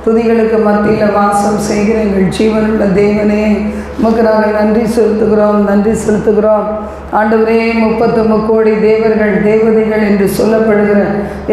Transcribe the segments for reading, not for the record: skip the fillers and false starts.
துதிகளுக்கு மத்தியில் வாசம் செய்கிற எங்கள் ஜீவனுள்ள தேவனே, உமக்கு நாங்கள் நன்றி செலுத்துகிறோம். ஆண்டவரே, 33 கோடி தேவர்கள் தேவதைகள் என்று சொல்லப்படுகிற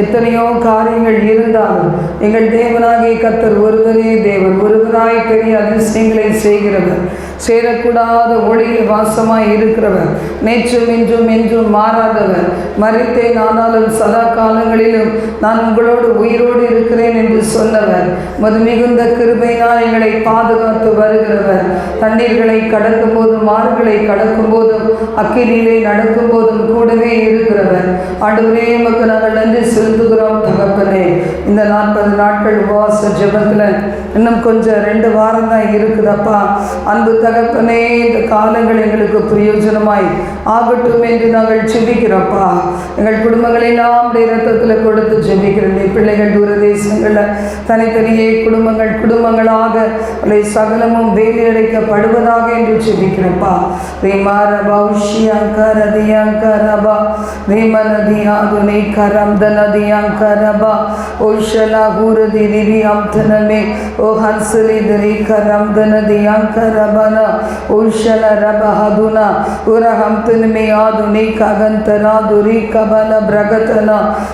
எத்தனையோ காரியங்கள் இருந்தாலும் எங்கள் தேவனாகிய கர்த்தர் ஒருவரே தேவன், ஒருவராய் பெரிய அதிசயங்களை செய்கிறவர், சேரக்கூடாத ஒளியில் வாசமாய் இருக்கிறவர், நேற்றும் இன்றும் என்றும் மாறாதவர், மரித்தேன் ஆனாலும் சதா காலங்களிலும் நான் உங்களோடு உயிரோடு இருக்கிறேன் என்று சொன்னவர், மது மிகுந்த கிருபையினால் எங்களை பாதுகாத்து வருகிறவர், தண்ணீர்களை கடக்கும் போதும் ஆறுகளை கடக்கும் போதும் அக்கினியிலே நடக்கும் போதும் கூடவே இருக்கிறவர். ஆண்டவரே, உமக்கு நாங்கள் நன்றி செலுத்துகிறோம் தகப்பனே. இந்த 40 நாட்கள் உபவாச ஜெபத்தில் இன்னும் கொஞ்சம் 2 வாரம் தான் இருக்குதப்பா. அன்பு தகப்பனே, இந்த காலங்கள் எங்களுக்கு பிரயோஜனமாய் ஆகட்டும் என்று நாங்கள் ஜெபிக்கிறோம்ப்பா. எங்கள் குடும்பங்களெல்லாம் இரத்தத்தில் கொடுத்து ஜெபிக்கிறேன். பிள்ளைகள் தூரதேசங்களில் தனித்தனியே குடும்பங்களாக சகலமும் வேலையடைக்கப்படுவதாக என்று ஜெபிக்கிறப்பா.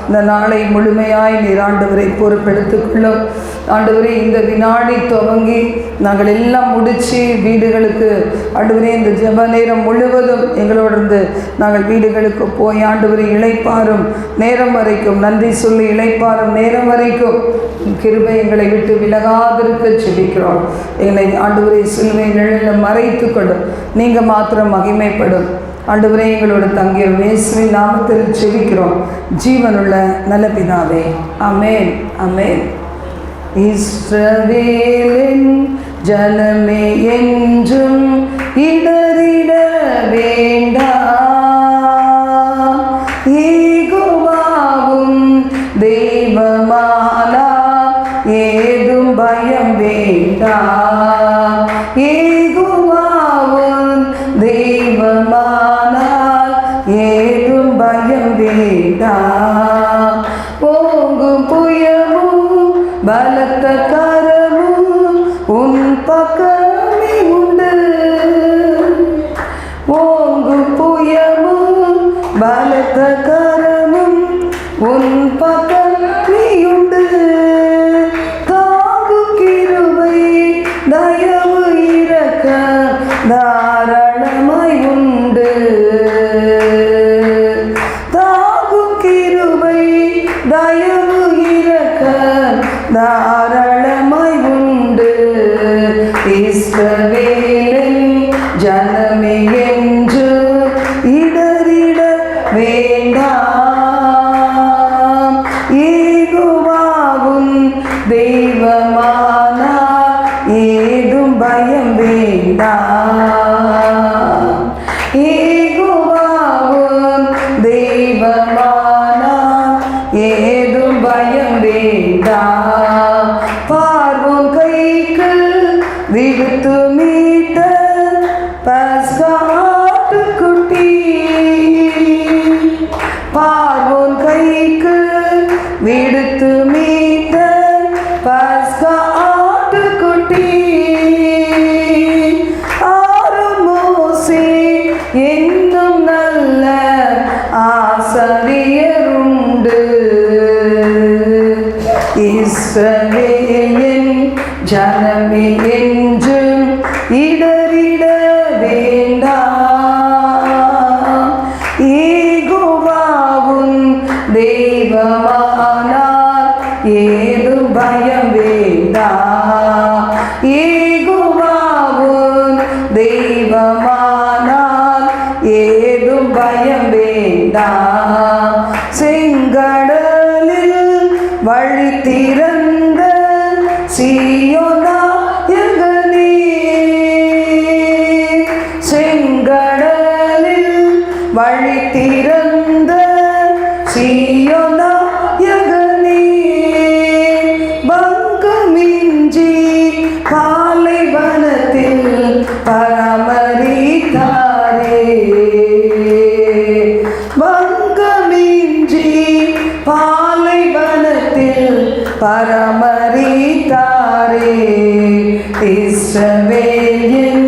இந்த நாளை முழுமையாய் நீர் ஆண்டவரை பொறுப்பெடுத்துக்கொள்ளும். ஆண்டவரே, இந்த வினாடி துவங்கி நாங்கள் எல்லாம் முடித்து வீடுகளுக்கு ஆண்டவரே இந்த ஜெப நேரம் முழுவதும் எங்களோடு இருந்து நாங்கள் வீடுகளுக்கு போய் ஆண்டவரை இளைப்பாறும் நேரம் வரைக்கும், நன்றி சொல்லி இளைப்பாறும் நேரம் வரைக்கும் கிருபை எங்களை விட்டு விலகாதிருக்க ஜெபிக்கிறோம். எங்களை ஆண்டவரை சிலுவை நிழலில் மறைத்து கொள்ளும். நீங்கள் மாத்திரம் மகிமைப்படும். ஆண்டவரே, எங்களோட தங்கிய இயேசுவின் நாமத்தில் ஜெபிக்கிறோம் ஜீவனுள்ள நல்ல பிதாவே. ஆமென், ஆமென். இஸ்ரவேலின் ஜனமே என்றும் இடறிட வேண்டாம், யெகோவாவும் தெய்வமானா ஏதும் பயம் வேண்டாம், யெகோவாவும் தெய்வமானா ஏதும் பயம் வேண்டாம். ஓங்கும் புயமும் பலத்த கரமும் உன் பக்கமே உண்டு, ஓங்கும் புயமும் பலத்த கரமும் உன் பக்கமே உண்டு, தாங்கும் கிருபை தயவு இரக்க தாராளமாய் உண்டு, தாங்கும் கிருபை தயவு இரக்க தாராளமாய் உண்டு. இஸ்ரவேலின் ஜனமே என்று இடறிட வேண்டாம், யெகோவாவும் தெய்வமானா ஏதும் பயம் வேண்டாம், யெகோவாவும் தெய்வமானா ஏதும் பயம் வேண்டாம். பார்வோன் கைக்கு விடுத்து மீட்ட பஸ்கா ஆட்டுக்குட்டி, பார்வோன் கைக்கு விடுத்து மீட்ட பஸ்கா ஆட்டுக்குட்டி, ஆறும் மோசே என்னும் நல்ல ஆசாரியருண்டு, இஸ்ரவேலின் ஜனமே என்றும் இடறிட வேண்டாம், யெகோவாவும் தெய்வமானால் ஏதும் பயம் வேண்டாம், யெகோவாவும் தெய்வமானால் ஏதும் பயம் வேண்டாம். செங்கடலில் வழி திறந்த சீயோனாயகனே, செங்கடலில் வழி திறந்த சீயோனாயகனே, பங்கமின்றி பாலைவனத்தில் பராமரித்தாரே, பங்கமின்றி பாலைவனத்தில் பரமரித்தாரே. இஸ்ரவேலின்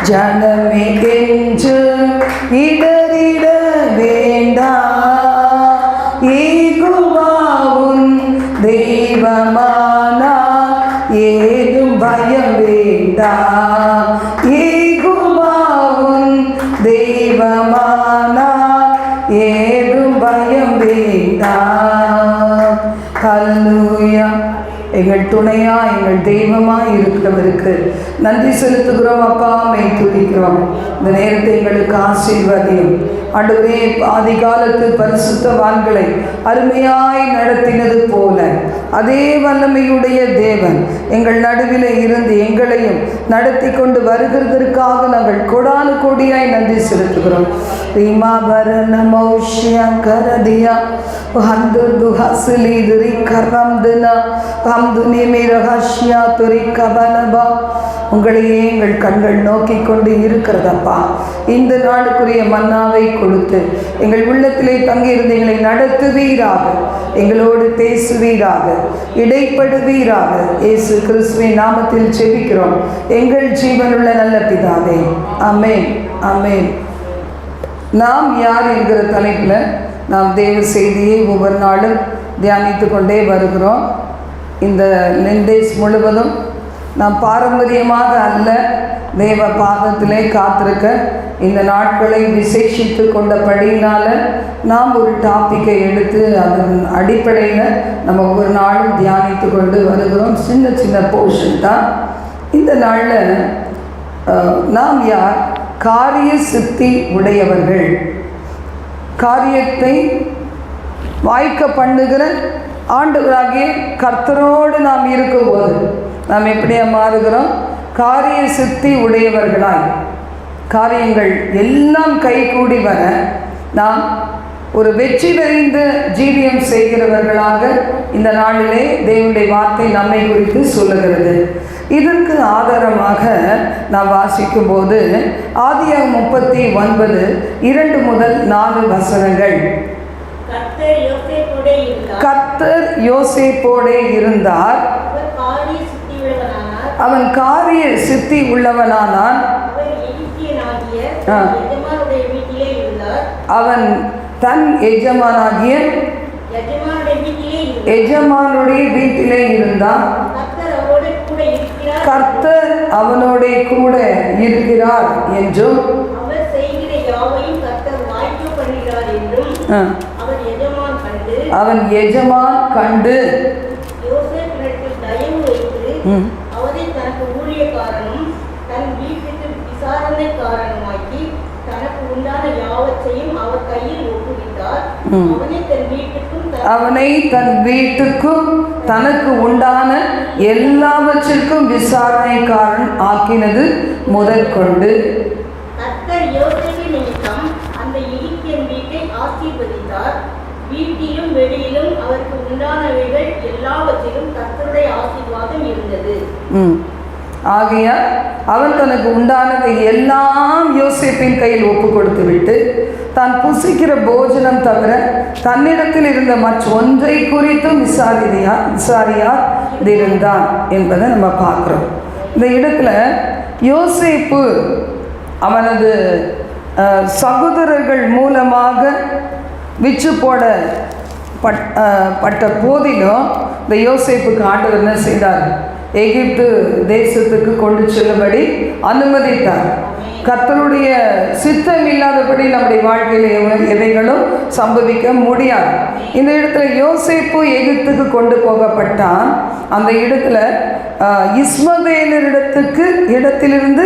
ஜனமே என்று இடறிட வேண்டாம். யெகோவாவும் தெய்வமானார் ஏதும் பயம் வேண்டாம். யெகோவாவும் தெய்வமானார் ஏதும் பயம் வேண்டாம். ஹல்லேலூயா. எங்கள் துணையா எங்கள் தெய்வமா இருக்கிறவருக்கு நன்றி செலுத்துகிறோம். அப்பா மை துதிக்கிறோம். இந்த நேரத்தை எங்களுக்கு ஆசீர்வதியும். ஆண்டவரே, ஆதிகாலத்து பரிசுத்தவான்களை அருமையாய் நடத்தினது போல அதே வல்லமையுடைய தேவன் எங்கள் நடுவில் இருந்து எங்களையும் நடத்தி கொண்டு வருகிறதற்காக நாங்கள் கொடானு கொடியாய் நன்றி செலுத்துகிறோம். ரீமாபரண மௌஷ்யா கரதியா ஹந்துது ஹஸ்லி துரி கரம்துனா ஹம்துனி மிரஹஷ்யா துரி கபலபா. உங்களையே எங்கள் கண்கள் நோக்கி கொண்டு இருக்கிறதப்பா. இந்த நாளுக்குரிய மன்னாவை கொடுத்து எங்கள் உள்ளத்திலே தங்கியிருந்து எங்களை நடத்துவீராக, எங்களோடு பேசுவீராக, இடைப்படுவீராக. இயேசு கிறிஸ்துவின் நாமத்தில் ஜெபிக்கிறோம் எங்கள் ஜீவனுள்ள நல்ல பிதாவே. ஆமென், ஆமென். நாம் யார் என்கிற தலைப்பில் நாம் தேவ செய்தியை ஒவ்வொரு நாளும் தியானித்து கொண்டே வருகிறோம். இந்த லெண்டேஸ் முழுவதும் நாம் பாரம்பரியமாக அல்ல, தேவ பாதத்திலே காத்திருக்க இந்த நாட்களை விசேஷித்து கொண்டபடியினால் நாம் ஒரு டாப்பிக்கை எடுத்து அதன் அடிப்படையில் நம்ம ஒவ்வொரு நாளும் தியானித்து கொண்டு வருகிறோம். சின்ன சின்ன போர்ஷன் தான். இந்த நாளில் நாம் யார்? காரிய சித்தி உடையவர்கள். காரியத்தை வாய்க்க பண்ணுகிற ஆண்டவராகிய கர்த்தரோடு நாம் இருக்கும்போது நாம் எப்படியா மாறுகிறோம்? காரிய சித்தி உடையவர்களாய் காரியங்கள் எல்லாம் கைகூடி வர நாம் ஒரு வெற்றி நிறைந்த ஜீவியம் செய்கிறவர்களாக இந்த நாளிலே தேவனுடைய வார்த்தை நம்மை குறித்து சொல்லுகிறது. இதற்கு ஆதாரமாக நாம் வாசிக்கும் போது ஆதியாகமம் 39 2-4 வசனங்கள். கர்த்தர் யோசேப்போடே இருந்தார். அவன் காரிய சித்தி உள்ளவனானான். அவன் தன் எஜமானாகிய எஜமானுடைய வீட்டிலே இருந்தான். கர்த்தர் அவனோட கூட இருக்கிறார் என்றும் அவன் எஜமான் கண்டு அவனை தன் வீட்டுக்கும் தனக்கு உண்டான எல்லாவற்றிற்கும் விசாரணைக்காரன் ஆக்கினது முதல் கொண்டு வீட்டிலும் வெளியிலும் அவருக்கு உண்டானவைகள் எல்லாவற்றிலும் கர்த்தருடைய ஆசீர்வாதம் இருந்தது. ஆகையால் அவன் தனக்கு உண்டானதை எல்லாம் யோசேப்பின் கையில் ஒப்பு கொடுத்து விட்டு தான் புசிக்கிற போஜனம் தவிர தன்னிடத்தில் இருந்த மற்றொன்றை குறித்தும் விசாரியார் இருந்தான் என்பதை நம்ம பார்க்குறோம். இந்த இடத்துல யோசேப்பு அவனது சகோதரர்கள் மூலமாக விற்று போடப்பட்ட போதிலும் இந்த யோசேப்புக்கு ஆண்டவர் என்ன செய்தார்? எகிப்து தேசத்துக்கு கொண்டு செல்லும்படி அனுமதித்தார். கர்த்தருடைய சித்தம் இல்லாதபடி நம்முடைய வாழ்க்கையில் எவைகளும் சம்பவிக்க முடியாது. இந்த இடத்துல யோசேப்பு எகிப்துக்கு கொண்டு போகப்பட்டான். அந்த இடத்துல இடத்திலிருந்து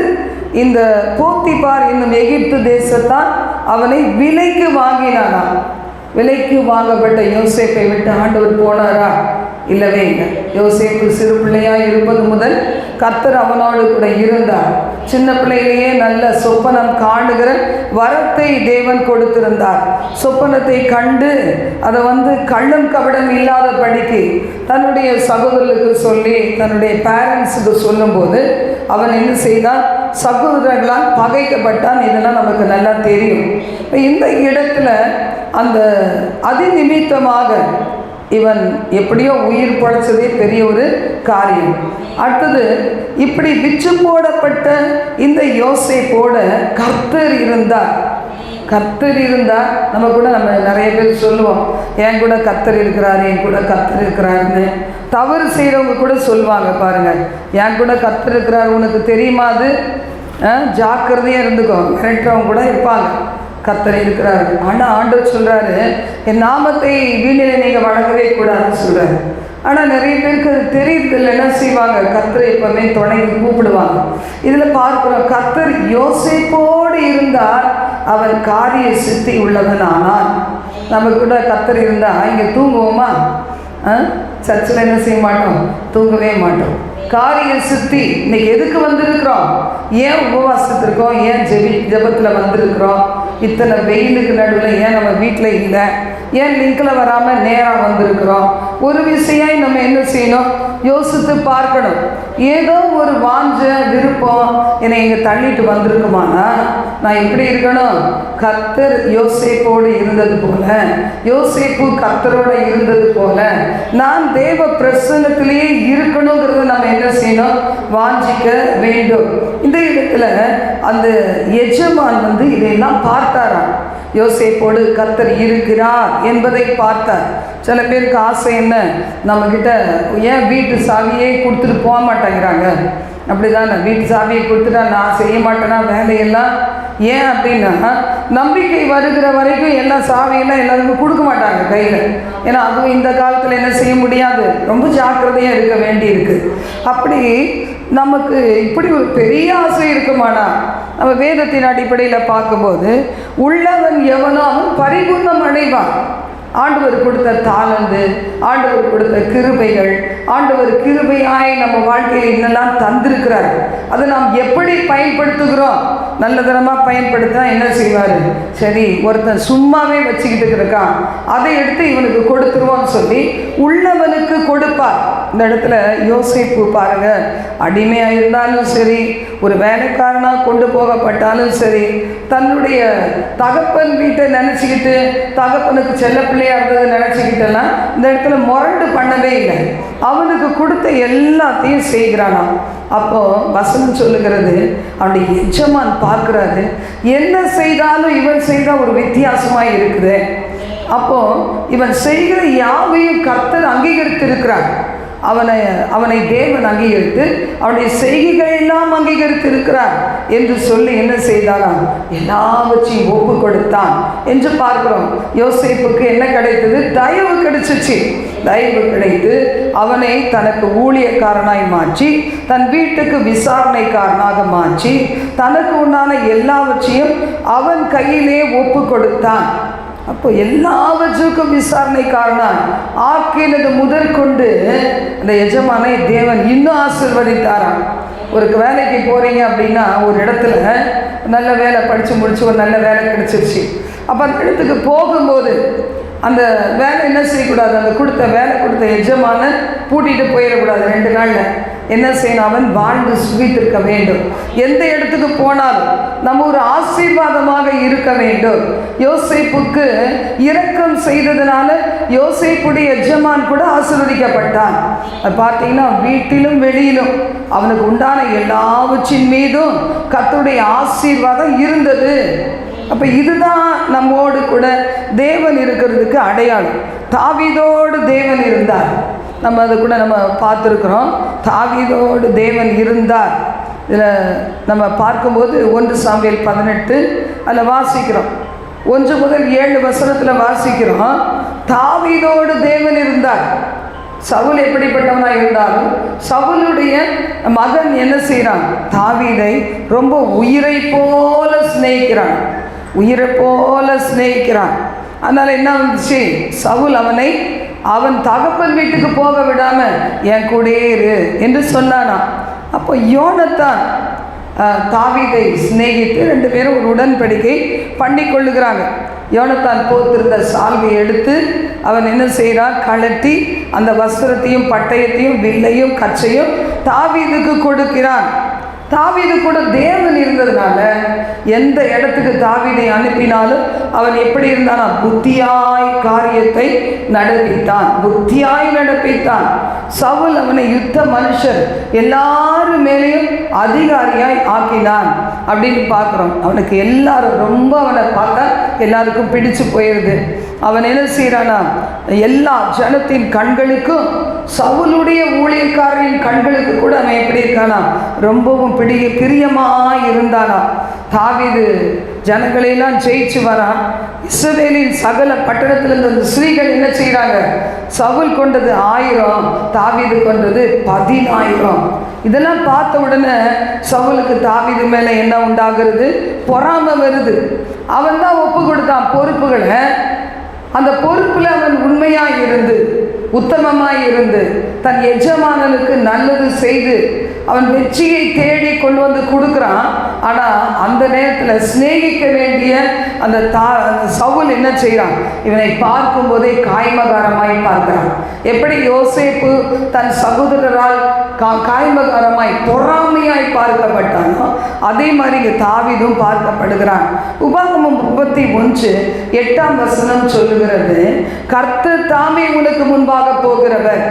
இந்த போத்திபார் என்னும் எகிப்து தேசத்தான் அவனை விலைக்கு வாங்கினானாம். விலைக்கு வாங்கப்பட்ட யோசேப்பை விட்டு ஆண்டவர் போனாரா? இல்லவே இல்லை. யோசேப்பு சிறு பிள்ளையாக இருப்பது முதல் கர்த்தர் அவனோடு கூட இருந்தார். சின்ன பிள்ளையிலேயே நல்ல சொப்பனம் காணுகிற வரத்தை தேவன் கொடுத்திருந்தார். சொப்பனத்தை கண்டு அதை கள்ளம் கபடம் இல்லாத படிக்கு தன்னுடைய சகோதரர்களுக்கு சொல்லி தன்னுடைய பேரண்ட்ஸுக்கு சொல்லும்போது அவன் என்ன செய்தான்? சகோதரர்களால் பகைக்கப்பட்டான். இதெல்லாம் நமக்கு நல்லா தெரியும். இந்த இடத்துல அந்த அதிநிமித்தமாக இவன் எப்படியோ உயிர் பழைச்சதே பெரிய ஒரு காரியம். அடுத்தது, இப்படி விற்று போடப்பட்ட இந்த யோசேப்போட கர்த்தர் இருந்தார். கர்த்தர் இருந்தால் நம்ம கூட நிறைய பேர் சொல்லுவோம், என் கூட கர்த்தர் இருக்கிறாரு, என் கூட கர்த்தர் இருக்கிறாருன்னு. தவறு செய்கிறவங்க கூட சொல்லுவாங்க பாருங்கள், என் கூட கர்த்தர் இருக்கிறாரு, உனக்கு தெரியுமா? அது ஜாக்கிரதையாக இருந்துக்கோ. மிரட்டுறவங்க கூட இருப்பாங்க, கர்த்தர் இருக்கிறாரு. ஆனால் ஆண்டவர் சொல்கிறாரு, என் நாமத்தை வீணில் நீங்கள் வழங்கவே கூடாதுன்னு சொல்கிறாரு. ஆனால் நிறைய பேருக்கு அது தெரியுறதில்லை. என்ன செய்வாங்க? கர்த்தரை எப்பவுமே தொடங்கி கூப்பிடுவாங்க. இதில் பார்க்குறோம், கர்த்தர் யோசேப்போடு இருந்தால் அவன் காரிய சித்தி உள்ளவன். ஆனால் நம்ம கூட கர்த்தர் இருந்தால் இங்கே தூங்குவோமா? சர்ச்சில் என்ன செய்ய மாட்டோம்? தூங்கவே மாட்டோம். காரிய சித்தி. இன்னைக்கு எதுக்கு வந்திருக்கிறோம்? ஏன் உபவாசத்திருக்கோம்? ஏன் ஜெபத்தில் வந்திருக்கிறோம்? இத்தனை வெயிலுக்கு நடுவில் ஏன் நம்ம வீட்டில் இல்லை? ஏன் லிங்கில் வராமல் நேராக வந்திருக்கிறோம்? ஒரு விஷயம் நம்ம என்ன செய்யணும்? யோசித்து பார்க்கணும். ஏதோ ஒரு வாஞ்ச விருப்பம் என்னை இங்கே தள்ளிட்டு வந்திருக்குமானா நான் எப்படி இருக்கணும்? கர்த்தர் யோசேப்போடு இருந்தது போல, யோசேப்பு கர்த்தரோடு இருந்தது போல நான் தேவ பிரசன்னத்திலேயே இருக்கணுங்கிறத நம்ம என்ன செய்யணும்? வாஞ்சிக்க வேண்டும். இந்த இடத்துல அந்த எஜமான் இதையெல்லாம் பார்த்தாராம். யோசேப்போடு கர்த்தர் இருக்கிறார் என்பதை பார்த்தார். சில பேருக்கு ஆசை என்ன, நம்மக்கிட்ட ஏன் வீட்டு சாவியே கொடுத்துட்டு போக மாட்டேங்கிறாங்க? அப்படி தானே, வீட்டு சாவியை கொடுத்துட்டா நான் செய்ய மாட்டேன்னா வேலையெல்லாம். ஏன் அப்படின்னா, நம்பிக்கை வருகிற வரைக்கும் எல்லாம் சாவியெல்லாம் எல்லாருக்கும் கொடுக்க மாட்டாங்க கையில். ஏன்னா அதுவும் இந்த காலத்தில் என்ன செய்ய முடியாது, ரொம்ப ஜாக்கிரதையாக இருக்க வேண்டி இருக்குது. அப்படி நமக்கு இப்படி ஒரு பெரிய ஆசை இருக்குமானா, நம்ம வேதத்தின் அடிப்படையில் பார்க்கும்போது உள்ளவன் எவனோ அவன் பரிபூர்ணம் அடைவான். ஆண்டவர் கொடுத்த தாளந்து, ஆண்டவர் கொடுத்த கிருபைகள், ஆண்டவர் கிருபையாய் நம்ம வாழ்க்கையில் என்னெல்லாம் தந்திருக்கிறார், அதை நாம் எப்படி பயன்படுத்துகிறோம்? நல்லதனமாக பயன்படுத்தினா என்ன செய்வார்? சரி, ஒருத்தன் சும்மாவே வச்சுக்கிட்டு இருக்கான், அதை எடுத்து இவனுக்கு கொடுத்துருவோன்னு சொல்லி உள்ளவனுக்கு கொடுப்பார். இந்த இடத்துல யோசேப்பு பாருங்க, அடிமையாக இருந்தாலும் சரி, ஒரு வேலைக்காரனாக கொண்டு போகப்பட்டாலும் சரி, தன்னுடைய தகப்பன் வீட்டை நினச்சிக்கிட்டு, தகப்பனுக்கு செல்ல பிள்ளையாக இருந்தது நினச்சிக்கிட்டெல்லாம் இந்த இடத்துல முரண்டு பண்ணவே இல்லை. அவனுக்கு கொடுத்த எல்லாத்தையும் செய்கிறானாம். அப்போது வசனம் சொல்லுகிறது, அவனுடைய எஜமான் பார்க்குறாரு, என்ன செய்தாலும் இவன் செய்தால் ஒரு வித்தியாசமாக இருக்குது. அப்போது இவன் செய்கிற யாவையும் கர்த்தர் அங்கீகரித்திருக்கிறார். அவனை தேவன் அங்கீகரித்து அவனுடைய செய்கைகள் எல்லாம் அங்கீகரித்து இருக்கிறார் என்று சொல்லி என்ன செய்தானாம்? எல்லாவற்றையும் ஒப்பு கொடுத்தான் என்று பார்க்கிறோம். யோசேப்புக்கு என்ன கிடைத்தது? தயவு கிடைச்சிச்சு. தயவு கிடைத்து அவனை தனக்கு ஊழியக்காரனாய் மாற்றி, தன் வீட்டுக்கு விசாரணைக்காரனாக மாற்றி, தனக்கு உண்டான எல்லாவற்றையும் அவன் கையிலே ஒப்பு கொடுத்தான். அப்போ எல்லாவற்றுக்கும் விசாரணைக்காரனான் ஆக்கினது முதற்கொண்டு அந்த எஜமானை தேவன் இன்னும் ஆசீர்வதித்தாராம். ஒரு வேலைக்கு போகிறீங்க அப்படின்னா, ஒரு இடத்துல நல்ல வேலை படித்து முடித்து ஒரு நல்ல வேலை கிடச்சிருச்சு. அப்போ அந்த இடத்துக்கு போகும்போது அந்த வேலை என்ன செய்யக்கூடாது? அந்த வேலை கொடுத்த எஜமான பூட்டிகிட்டு போயிடக்கூடாது. 2 நாளில் என்ன செய்யணும்? அவன் வாழ்ந்து சுகித்திருக்க வேண்டும். எந்த இடத்துக்கு போனாலும் நம்ம ஒரு ஆசீர்வாதமாக இருக்க வேண்டும். யோசேப்புக்கு இரக்கம் செய்ததுனால யோசேப்புடைய எஜமான் கூட ஆசீர்வதிக்கப்பட்டான். அது பார்த்தீங்கன்னா, வீட்டிலும் வெளியிலும் அவனுக்கு உண்டான எல்லாவற்றின் மீதும் கர்த்தருடைய ஆசீர்வாதம் இருந்தது. அப்போ இதுதான் நம்மோடு கூட தேவன் இருக்கிறதுக்கு அடையாளம். தாவீதோடு தேவன் இருந்தார். நம்ம அதை கூட நம்ம பார்த்துருக்குறோம். தாவீதோடு தேவன் இருந்தார். இதில் நம்ம பார்க்கும்போது 1 சாமுவேல் 18 அதில் வாசிக்கிறோம். 1 முதல் 7 வசனத்தில் வாசிக்கிறோம், தாவீதோடு தேவன் இருந்தார். சவுல் எப்படிப்பட்டவனாக இருந்தாலும் சவுலுடைய மகன் என்ன செய்கிறான்? தாவீதை ரொம்ப உயிரை போல சிநேகிக்கிறான், உயிரை போல சிநேகிக்கிறான். அதனால் என்ன வந்துச்சு? சவுல் அவன் தகப்பன் வீட்டுக்கு போக விடாமல் என் கூடயே இரு என்று சொன்னானா. அப்போ யோனத்தான் தாவீதை சிநேகித்து 2 பேரும் ஒரு உடன்படிக்கை பண்ணி கொள்ளுகிறாங்க. யோனத்தான் போத்திருந்த சால்வை எடுத்து அவன் என்ன செய்கிறான்? கழட்டி அந்த வஸ்திரத்தையும் பட்டயத்தையும் வில்லையும் கச்சையும் தாவீதுக்கு கொடுக்கிறான். தாவீது கூட தேவன் இருந்ததுனால எந்த இடத்துக்கு தாவீதை அனுப்பினாலும் அவன் எப்படி இருந்தானா? புத்தியாய் காரியத்தை நடப்பித்தான், புத்தியாய் நடப்பித்தான். சவுல் அவனை யுத்த மனுஷர் எல்லாரு மேலேயும் அதிகாரியாய் ஆக்கினான் அப்படின்னு பார்க்குறோம். அவனுக்கு எல்லாரும் ரொம்ப அவனை பார்த்தா எல்லாருக்கும் பிடிச்சு போயிடுது. அவன் என்ன செய்கிறானா? எல்லா ஜனத்தின் கண்களுக்கும், சவுலுடைய ஊழியக்காரரின் கண்களுக்கு கூட அவன் எப்படி இருக்கானா? ரொம்பவும் பிரியமாக இருந்தானா. தாவீது ஜனங்களையெல்லாம் ஜெயிச்சு வரான். இஸ்ரவேலின் சகல பட்டணத்திலிருந்து அந்த ஸ்திரீகள் என்ன செய்கிறாங்க? சவுல் கொண்டது 1000, தாவீது கொண்டது 10,000. இதெல்லாம் பார்த்த உடனே சவுலுக்கு தாவீது மேலே என்ன உண்டாகிறது? பொறாமை வருது. அவன் தான் ஒப்பு கொடுத்தான் பொறுப்புகளை. அந்த பொறுப்பில் அவன் உண்மையாக இருந்து, உத்தமமாக இருந்து, தன் எஜமானனுக்கு நல்லது செய்து அவன் வெற்றியை தேடி கொண்டு வந்து கொடுக்குறான். ஆனால் அந்த நேரத்தில் சிநேகிக்க வேண்டிய அந்த சவுல் என்ன செய்கிறான்? இவனை பார்க்கும்போதே காய்மகாரமாய் பார்க்கிறான். எப்படி யோசேப்பு தன் சகோதரரால் காய்மகாரமாய் பொறாமையாய் பார்க்கப்பட்டானோ அதே மாதிரி இங்கே தாவீதும் பார்க்கப்படுகிறான். உபாகமம் 31:8 சொல்லுகிறது, கர்த்தர் தாமே உனக்கு முன்பாக போகிறவர்,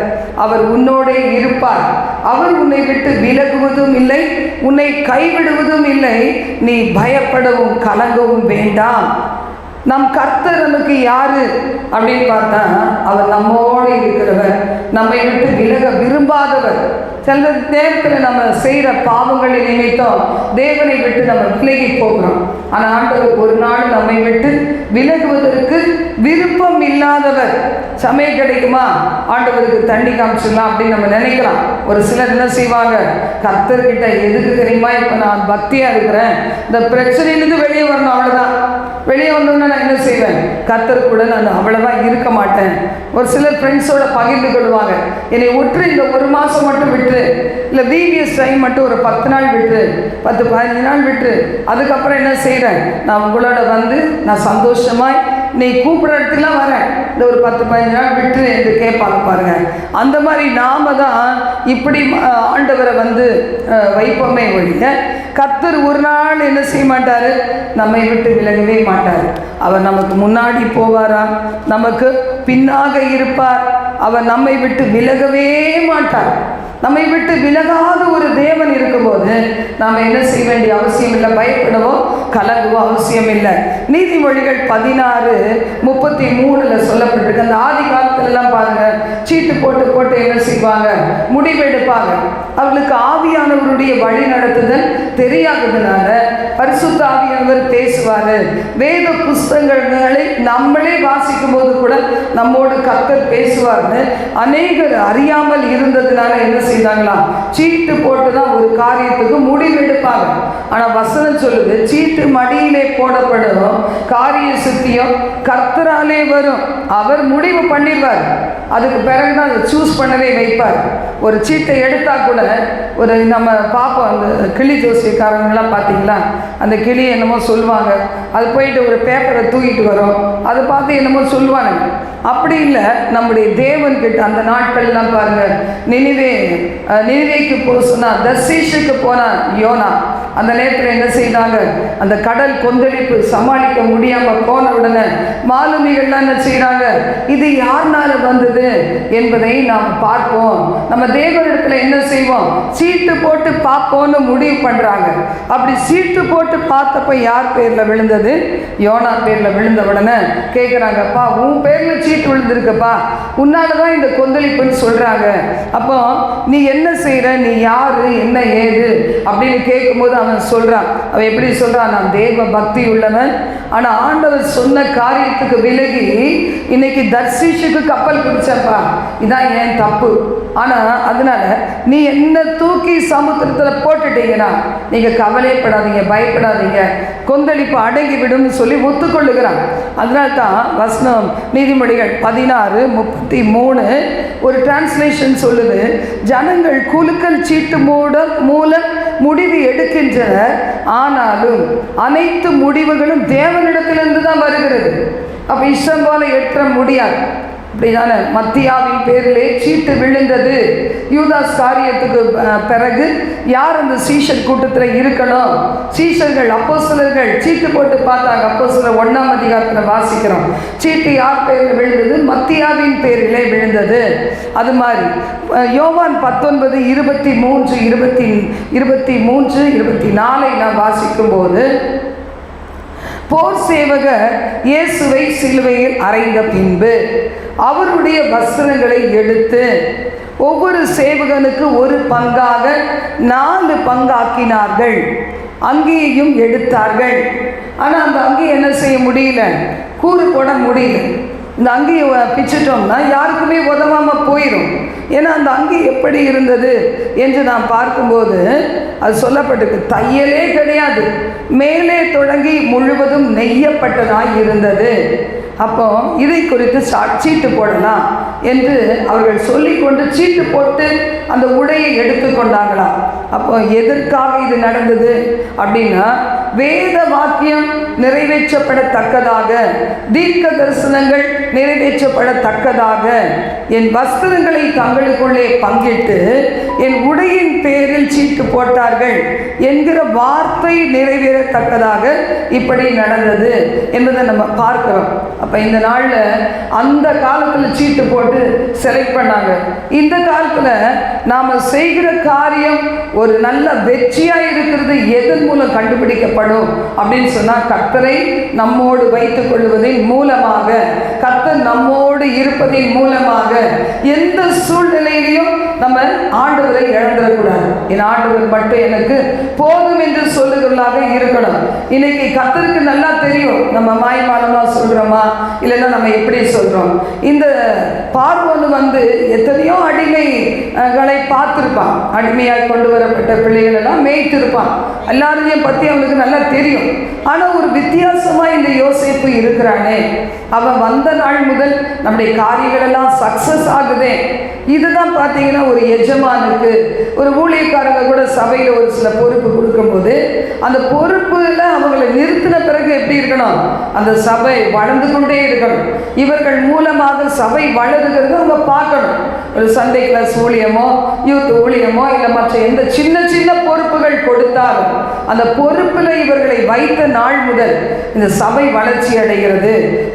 அவர் உன்னோடே இருப்பார், அவர் உன்னை விட்டு விலகுவதும் இல்லை, உன்னை கைவிடுவதும் இல்லை, நீ பயப்படவும் கலங்கவும் வேண்டாம். நம் கர்த்தர் நமக்கு யாரு அப்படின்னு பார்த்தா அவர் நம்மோடு இருக்கிறவர், நம்மை விட்டு விலக விரும்பாதவர். சில நேரத்தில் நம்ம செய்கிற பாவங்களை நிமித்தம் தேவனை விட்டு நம்ம விலகி போகிறோம். ஆனால் ஆண்டவர் ஒரு நாள் நம்மை விட்டு விலகுவதற்கு விருப்பம் இல்லாதவர். சமயம் கிடைக்குமா ஆண்டவருக்கு தண்ணி காமிச்சிடலாம் அப்படின்னு நம்ம நினைக்கலாம். ஒரு சிலர் என்ன செய்வாங்க? கர்த்தர்கிட்ட எதுக்கு தெரியுமா, இப்போ நான் பக்தியாக இருக்கிறேன், இந்த பிரச்சனையிலிருந்து வெளியே வரணும், அவ்வளோதான். வெளியே வந்தோன்னா நான் என்ன செய்வேன்? கர்த்தர் கூட நான் அவ்வளவா இருக்க மாட்டேன். ஒரு சிலர் ஃப்ரெண்ட்ஸோட பகிர்ந்து கொள்வாங்க, என்னை ஒற்று இந்த 1 மாதம் மட்டும் விட்டு, இல்லை விபிஎஸ் டைம் மட்டும் ஒரு 10 நாள் விட்டு, 10-15 நாள் விட்டு, அதுக்கப்புறம் என்ன செய்கிறேன்? நான் உங்களோட வந்து நான் சந்தோஷமாய் நீ கூப்பிட்ற இடத்துக்குலாம் வரேன், இந்த ஒரு 10-15 நாள் விட்டு என்று கேட்பாங்க பாருங்க. அந்த மாதிரி நாம தான் இப்படி ஆண்டவரை வந்து வைப்போமே ஒழிய கர்த்தர் ஒரு நாள் என்ன செய்ய மாட்டார்? நம்மை விட்டு விலகவே மாட்டார். அவர் நமக்கு முன்னாடி போவாரா, நமக்கு பின்னாக இருப்பார். அவர் நம்மை விட்டு விலகவே மாட்டார். நம்மை விட்டு விலகாத ஒரு தேவன் இருக்கும்போது நாம் என்ன செய்ய வேண்டிய அவசியம் இல்லை, பயப்படவோ கலங்கவோ அவசியம் இல்லை. நீதிமொழிகள் 16:33 சொல்லப்பட்டிருக்கு. அந்த ஆதி காலத்துலலாம் பாருங்க, சீட்டு போட்டு போட்டு என்ன செய்வாங்க? முடிவெடுப்பாங்க. அவர்களுக்கு ஆவியானவருடைய வழி நடத்துதல் தெரியாததுனால பரிசுத்த ஆவியானவர் பேசுவார். வேத புஸ்தகங்களை நம்மளே வாசிக்கும் போது கூட நம்மோடு கர்த்தர் பேசுவார்னு அநேகர் அறியாமல் இருந்ததுனால என்ன செய்தாங்களா? சீட்டு போட்டு தான் ஒரு காரியத்துக்கு முடிவெடுப்பாங்க. ஆனால் வசனம் சொல்லுது, சீட்டு மடியிலே போடப்படும், காரிய சித்தியம் கர்த்தராலே வரும். அவர் முடிவு பண்ணிடுவார். அதுக்கு பிறகுதான் அதை சூஸ் பண்ணவே வைப்பார். ஒரு சீட்டை எடுத்தா கூட ஒரு நம்ம பார்ப்போம், அந்த கிளி ஜோசியக்காரங்கெல்லாம் பார்த்தீங்களா, அந்த கிளி என்னமோ சொல்லுவாங்க, அது போயிட்டு ஒரு பேப்பரை தூக்கிட்டு வரும், அதை பார்த்து என்னமோ சொல்லுவாங்க. அப்படி இல்லை, நம்முடைய தேவன்கிட்ட அந்த நாட்கள்லாம் பாருங்கள், நினிவேக்கு போக சொன்னால், தர்சீஷுக்கு போனான் யோனா. அந்த நேரத்தில் என்ன செய்தாங்க? அந்த கடல் கொந்தளிப்பு சமாளிக்க முடியாமல் போன உடனே மாலுமிகள்லாம் என்ன செய்கிறாங்க? இது யார்னால வந்தது என்பதை நாம் பார்ப்போம். நம்ம தேவனிடத்தில் என்ன செய்வோம்? சீட்டு போட்டு பார்ப்போம்னு முடிவு பண்ணுறாங்க. அப்படி சீட்டு போட்டு பார்த்தப்ப யார் பேரில் விழுந்தது? யோனா பேரில் விழுந்த உடனே கேட்குறாங்கப்பா, உன் பேரில் சீட்டு விழுந்திருக்கப்பா, உன்னால தான் இந்த கொந்தளிப்புன்னு சொல்கிறாங்க. அப்போ நீ என்ன செய்கிற, நீ யார், என்ன ஏது அப்படின்னு கேட்கும்போது அவன் சொல்கிறான். அவன் எப்படி சொல்கிறான்? நான் தேவ பக்தி உள்ளவன், ஆனால் ஆண்டவர் சொன்ன காரியத்துக்கு விலகி இன்னைக்கு தர்சீஷுக்கு கப்பல் பிடிச்சப்பா, இதான் ஏன் தப்பு. ஆனால் அதனால நீ என்ன தூக்கி சமுத்திரத்தில் போட்டுட்டீங்கன்னா நீங்கள் கவலைப்படாதீங்க, பயப்படாதீங்க, கொந்தளிப்பு அடங்கி விடும் சொல்லி ஒத்துக்கொள்ளுகிறான். அதனால தான் வசனம் நீதிமொழிகள் 16:33 ஒரு டிரான்ஸ்லேஷன் சொல்லுது, ஜனங்கள் குலுக்கல் சீட்டு மூலம் முடிவு எடுக்கின்றனர், ஆனாலும் அனைத்து முடிவுகளும் தேவனிடத்திலிருந்து தான் வருகிறது. அப்போ இஷ்டம் போல எடுத்துட முடியாது. அப்படிதானே? மத்தியாவின் பேரிலே சீட்டு விழுந்தது, யூதாஸ் காரியத்துக்கு பிறகு யார் அந்த சீஷர் கூட்டத்தில் இருக்கணும்? சீஷர்கள் அப்போஸ்தலர்கள் சீட்டு போட்டு பார்த்தாங்க. அப்போஸ்தலர் 1ஆம் அதிகாரத்தில் வாசிக்கிறோம். சீட்டு யார் பேரில் விழுந்தது? மத்தியாவின் பேரிலே விழுந்தது. அது மாதிரி யோவான் 19:23-24 நான் வாசிக்கும்போது, போர் சேவகர் இயேசுவை சிலுவையில் அறைந்த பின்பு அவருடைய வஸ்திரங்களை எடுத்து ஒவ்வொரு சேவகனுக்கு ஒரு பங்காக 4 பங்காக்கினார்கள். அங்கேயும் எடுத்தார்கள். ஆனால் அந்த அங்கே என்ன செய்ய முடியல? கூறு போட முடியல. இந்த அங்கியை பிச்சிட்டோம்னா யாருக்குமே உதவாமல் போயிடும். ஏன்னா அந்த அங்கி எப்படி இருந்தது என்று நாம் பார்க்கும்போது அது சொல்லப்பட்டிருக்கு, தையலே கிடையாது, மேலே தொடங்கி முழுவதும் நெய்யப்பட்டதாய் இருந்தது. அப்போ இதை குறித்து சீட்டு போடலாம் என்று அவர்கள் சொல்லிக்கொண்டு சீட்டு போட்டு அந்த உடையை எடுத்துக்கொண்டாங்களாம். அப்போ எதற்காக இது நடந்தது அப்படின்னா, வேத வாக்கியம் நிறைவேற்றப்படத்தக்கதாக, தீர்க்க தரிசனங்கள் நிறைவேற்றப்படத்தக்கதாக என் வஸ்திரங்களை தங்களுக்குள்ளே பங்கிட்டு என் உடையின் பேரில் சீட்டு போட்டார்கள் என்கிற வார்த்தை நிறைவேறத்தக்கதாக இப்படி நடந்தது என்பதை நம்ம பார்க்கிறோம். அப்போ இந்த நாளில் அந்த காலத்தில் சீட்டு போட்டு செலக்ட் பண்ணாங்க. இந்த காலத்தில் நாம் செய்கிற காரியம் ஒரு நல்ல வெற்றியாக இருக்கிறது எதன் மூலம் கண்டுபிடிக்கப்படும் அப்படின்னு சொன்னால், கர்த்தரை நம்மோடு வைத்துக் கொள்வதின் மூலமாக, கர்த்தர் நம்மோடு இருப்பதின் மூலமாக. எந்த சூழ்நிலையிலையும் நம்ம ஆண்டவரை இழந்துடக்கூடாது. என் ஆண்டவர் மட்டும் எனக்கு போதும் என்று சொல்லுகிறவர்களாக இருக்கணும். இன்னைக்கு கர்த்தருக்கு நல்லா தெரியும் நம்ம மாய்மாலமாக சொல்கிறோமா இல்லைன்னா நம்ம எப்படி சொல்கிறோம். இந்த பார்வோன் எத்தனையோ அடிமைகளை பார்த்துருப்பான். அடிமையாக கொண்டு வரப்பட்ட பிள்ளைகள் எல்லாம் மேய்த்திருப்பான். எல்லாரையும் பற்றி அவனுக்கு நல்லா தெரியும். ஆனால் ஒரு வித்தியாசமாக இந்த யோசேப்பு இருக்கிறானே, அவன் வந்த நாள் முதல் நம்முடைய காரியங்கள் எல்லாம் சக்ஸஸ் ஆகுதே. இதுதான் பார்த்தீங்கன்னா ஒரு எஜமானுக்கு, ஒரு ஊழியக்காரங்க கூட சபையில் ஒரு சில பொறுப்பு கொடுக்கும்போது அந்த பொறுப்பில் அவங்களை நிறுத்தின பிறகு எப்படி இருக்கணும்? அந்த சபை வளர்ந்து கொண்டே இருக்கணும். இவர்கள் மூலமாக சபை வளருகிறது அவங்க பார்க்கணும். ஒரு சண்டே கிளாஸ் ஊழியமோ யூத் ஊழியமோ இல்லை மற்ற எந்த சின்ன சின்ன பொறுப்புகள் கொடுத்தாலும் அந்த பொறுப்பில் இவர்களை வைத்த நாள் முதல் இந்த சபை வளர்ச்சி அடைகிறது,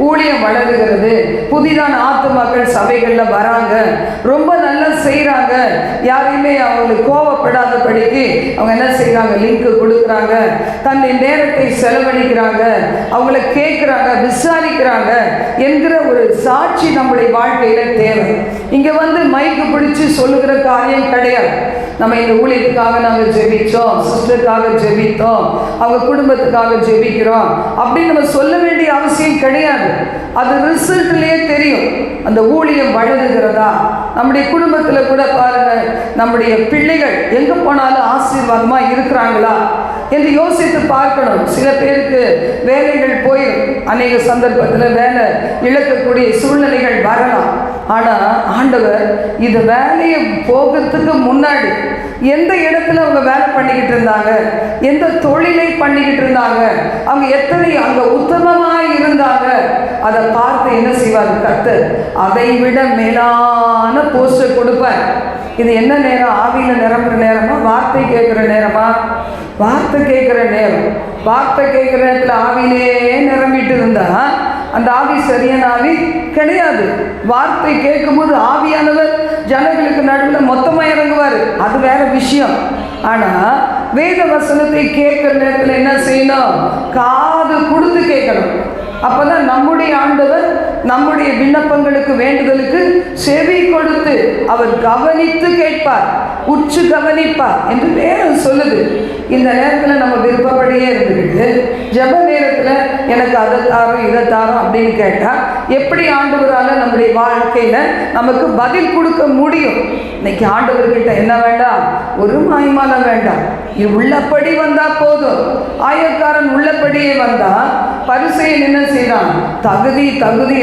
ஊழியம் வளருகிறது, புதிதான ஆத்துமாக்கள் சபைகளில் வராங்க, ரொம்ப நல்லா செய்கிறாங்க. யாரையுமே அவங்களுக்கு கோவப்படாதபடிக்கு அவங்க என்ன செய்கிறாங்க? லிங்க் கொடுக்குறாங்க, தன்னை நேரத்தை செலவழிக்கிறாங்க, அவங்கள கேட்குறாங்க, விசாரிக்கிறாங்க என்கிற ஒரு சாட்சி நம்முடைய வாழ்க்கையில் தேவை. இங்கே மைக்கு பிடிச்சி சொல்லுகிற காரியம் கிடையாது. நம்ம இந்த ஊழியத்துக்காக நாங்கள் ஜெபித்தோம், சிஸ்டருக்காக ஜெபித்தோம், அவங்க குடும்பத்துக்காக ஜெபிக்கிறோம் அப்படின்னு நம்ம சொல்ல வேண்டிய அவசியம் கிடையாது. அது ரிசல்ட்லேயே தெரியும் அந்த ஊழியம் வளருகிறதா. நம்முடைய குடும்பத்தில் கூட பாருங்கள், நம்முடைய பிள்ளைகள் எங்கே போனாலும் ஆசீர்வாதமாக இருக்கிறாங்களா என்று யோசித்து பார்க்கணும். சில பேருக்கு வேலைகள் போயிடும், அநேக சந்தர்ப்பத்தில் வேலை இழக்கக்கூடிய சூழ்நிலைகள் வரலாம். ஆனால் ஆண்டவர் இந்த வேலையை போகிறதுக்கு முன்னாடி எந்த இடத்துல அவங்க வேலை பண்ணிக்கிட்டு இருந்தாங்க, எந்த தொழிலை பண்ணிக்கிட்டு இருந்தாங்க, அவங்க எத்தனை அங்கே உத்தமமாக இருந்தாங்க, அதை பார்த்து என்ன செய்வார் கர்த்தர்? அதை விட மேலான போஸ்டர் கொடுப்பார். இது என்ன நேரம்? ஆவியில் நிரம்புற நேரமா, வார்த்தை கேட்குற நேரமா? வார்த்தை கேட்குற நேரம். வார்த்தை கேட்குற நேரத்தில் ஆவியிலே நிரம்பிட்டு இருந்தா அந்த ஆவி சரியான ஆவி கிடையாது. வார்த்தை கேட்கும்போது ஆவியானவர் ஜனங்களுக்கு நடுவில் மொத்தமாக இறங்குவார், அது வேற விஷயம். ஆனால் வேத வசனத்தை கேட்குற நேரத்தில் என்ன செய்யணும்? காது கொடுத்து கேட்கணும். அப்போ தான் நம்முடைய ஆண்டவர் நம்முடைய விண்ணப்பங்களுக்கு வேண்டுதலுக்கு செவி கொடுத்து அவர் கவனித்து கேட்பார், உற்று கவனிப்பார் என்று வேதம் சொல்லுது. இந்த நேரத்தில் நம்ம விருப்பப்படியே இருந்துக்கிட்டு ஜெப நேரத்தில் எனக்கு அதை தாரோம் இதை தாரோம் அப்படின்னு கேட்டால் எப்படி ஆண்டவரால் நம்முடைய வாழ்க்கையில் நமக்கு பதில் கொடுக்க முடியும்? இன்னைக்கு ஆண்டவர்கிட்ட என்ன வேண்டாம்? ஒரு மாய்மாலம் வேண்டாம். இது உள்ளபடி வந்தால் போதும். ஆயக்காரன் உள்ளபடியே வந்தால் பரிசேயன் என்ன செய்யறான்? தகுதி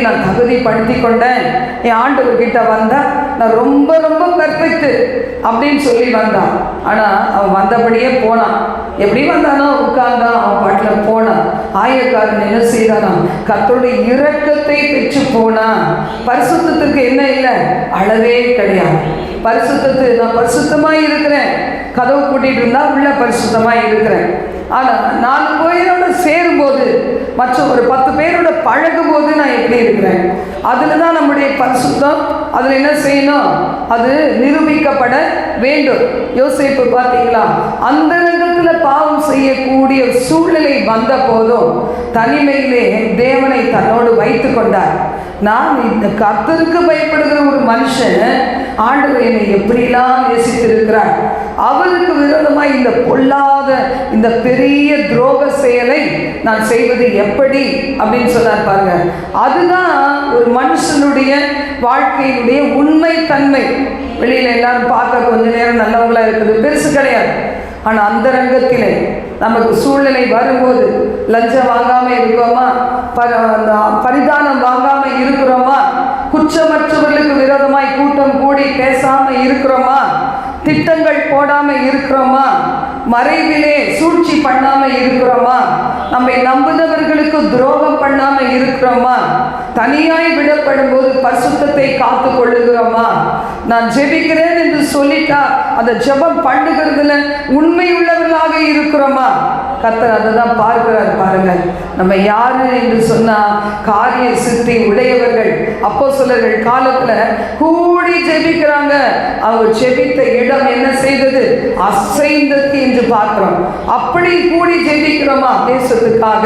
நான் தகுதிப்படுத்தி கொண்டேன், என் ஆண்டவர்கிட்ட வந்தால் நான் ரொம்ப ரொம்ப பெர்ஃபெக்ட் அப்படின்னு சொல்லி வந்தான். ஆனால் அவன் வந்தபடியே போனான். எப்படி வந்தானோ உட்கார்ந்தான், அவன் பாட்டில் போனான். ஆயக்காரன் என்ன செய்தானா, கர்த்தருடைய இரக்கத்தை பெற்று போனான். பரிசுத்தத்துக்கு என்ன இல்லை, அளவே கிடையாது. பரிசுத்தத்துக்கு நான் பரிசுத்தமாக இருக்கிறேன், கதவு கூட்டிகிட்டு இருந்தால் உள்ள பரிசுத்தமாக இருக்கிறேன். ஆனால் 4 பேரோட சேரும்போது, மற்ற ஒரு 10 பேரோட பழகும் போது நான் எப்படி இருக்கிறேன், அதில் தான் நம்முடைய பரிசுத்தம். அதில் என்ன செய்யணும், அது நிரூபிக்கப்பட வேண்டும். யோசேப்பு பார்த்தீங்களா, அந்த ரங்கத்தில் பாவம் செய்யக்கூடிய சூழ்நிலை வந்த போதும் தனிமையிலே தேவனை தன்னோடு வைத்து கொண்டார். நான் இந்த கர்த்தருக்கு பயப்படுகிற ஒரு மனுஷன் ஆண்டவர் என்னை எப்படிலாம் நேசித்திருக்கிறார், அவருக்கு விரோதமாக இந்த பொல்லாத இந்த பெரிய துரோக செயலை நான் செய்வது எப்படி அப்படின்னு சொன்னார் பாருங்க. அதுதான் ஒரு மனுஷனுடைய வாழ்க்கையினுடைய உண்மை தன்மை. வெளியில் எல்லாரும் பார்க்க கொஞ்ச நேரம் நல்லவங்களா இருக்குது, பெருசு கிடையாது. ஆனால் அந்த ரங்கத்திலே நமக்கு சூழ்நிலை வரும்போது லஞ்சம் வாங்காமல் இருக்கிறோமா, பரிதானம் வாங்காமல் இருக்கிறோமா, குற்றமற்றவர்களுக்கு விரோதமாய் கூட்டம் கூடி பேசாமல் இருக்கிறோமா, திட்டங்கள் போடாமல் இருக்கிறோமா, மறைவிலே சூழ்ச்சி பண்ணாமல் இருக்கிறோமா, நம்மை நம்புனவர்களுக்கு துரோகம் பண்ணாமல் இருக்கிறோமா, தனியாய் விடப்படும் போது பரிசுத்தத்தை காத்து கொள்ளுகிறோமா, நான் ஜெபிக்கிறேன் என்று சொல்லிட்டா அந்த ஜெபம் பண்ணுகிறதுல உண்மை உள்ளவர்களாக இருக்கிறோமா. கர்த்தர் அதை தான் பார்க்கிறார். பாருங்க, நம்ம யாரு என்று சொன்னா காரிய சித்தி உடையவர்கள். அப்போஸ்தலர்கள் காலத்துல கூடி ஜெபிக்கிறாங்க. அவங்க ஜெபித்த இடம் என்ன செய்தது, அசைந்தது என்று பார்க்கிறோம். அப்படி கூடி ஜெபிக்கிறோமா தேசத்துக்காக?